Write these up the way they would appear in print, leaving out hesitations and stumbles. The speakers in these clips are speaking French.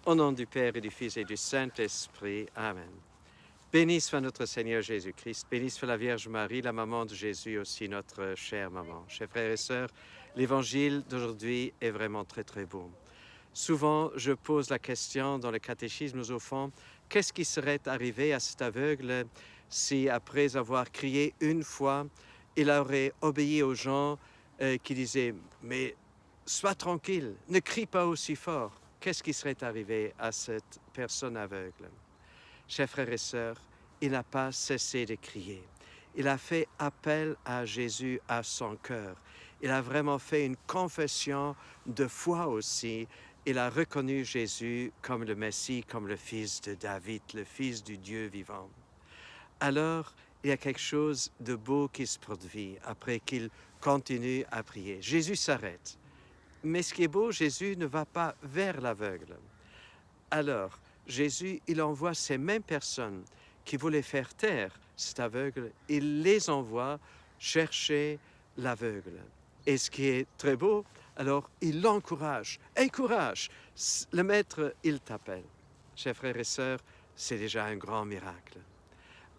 Au nom du Père et du Fils et du Saint-Esprit. Amen. Béni soit notre Seigneur Jésus-Christ, béni soit la Vierge Marie, la maman de Jésus, aussi notre chère maman. Chers frères et sœurs, l'évangile d'aujourd'hui est vraiment très très beau. Souvent, je pose la question dans le catéchisme aux enfants, qu'est-ce qui serait arrivé à cet aveugle si, après avoir crié une fois, il aurait obéi aux gens qui disaient « Mais sois tranquille, ne crie pas aussi fort ». Qu'est-ce qui serait arrivé à cette personne aveugle? Chers frères et sœurs, il n'a pas cessé de crier. Il a fait appel à Jésus à son cœur. Il a vraiment fait une confession de foi aussi. Il a reconnu Jésus comme le Messie, comme le fils de David, le fils du Dieu vivant. Alors, il y a quelque chose de beau qui se produit après qu'il continue à prier. Jésus s'arrête. Mais ce qui est beau, Jésus ne va pas vers l'aveugle. Alors, Jésus, il envoie ces mêmes personnes qui voulaient faire taire cet aveugle, il les envoie chercher l'aveugle. Et ce qui est très beau, alors il l'encourage. Aie courage, le maître, il t'appelle. Chers frères et sœurs, c'est déjà un grand miracle.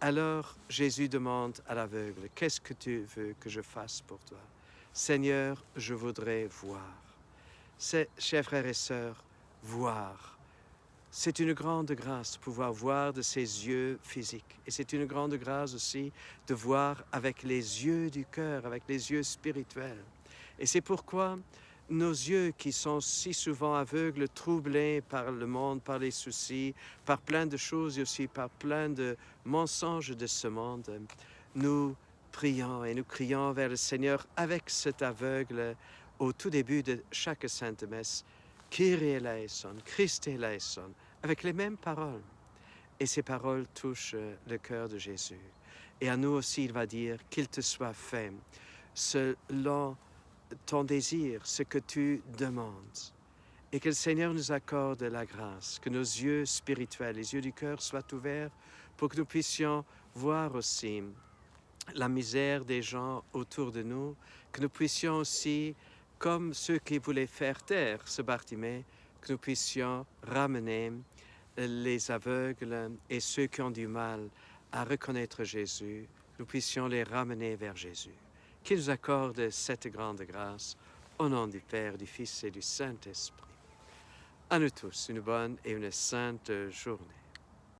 Alors Jésus demande à l'aveugle, qu'est-ce que tu veux que je fasse pour toi? Seigneur, je voudrais voir. Chers frères et sœurs, voir. C'est une grande grâce de pouvoir voir de ses yeux physiques. Et c'est une grande grâce aussi de voir avec les yeux du cœur, avec les yeux spirituels. Et c'est pourquoi nos yeux qui sont si souvent aveugles, troublés par le monde, par les soucis, par plein de choses et aussi par plein de mensonges de ce monde, nous prions et nous crions vers le Seigneur avec cet aveugle au tout début de chaque Sainte Messe. Kyrie eleison, Christe eleison, avec les mêmes paroles. Et ces paroles touchent le cœur de Jésus. Et à nous aussi, il va dire qu'il te soit fait selon ton désir, ce que tu demandes. Et que le Seigneur nous accorde la grâce, que nos yeux spirituels, les yeux du cœur soient ouverts pour que nous puissions voir aussi la misère des gens autour de nous, que nous puissions aussi, comme ceux qui voulaient faire taire ce Bartimée, que nous puissions ramener les aveugles et ceux qui ont du mal à reconnaître Jésus, nous puissions les ramener vers Jésus. Qu'il nous accorde cette grande grâce, au nom du Père, du Fils et du Saint-Esprit. À nous tous, une bonne et une sainte journée.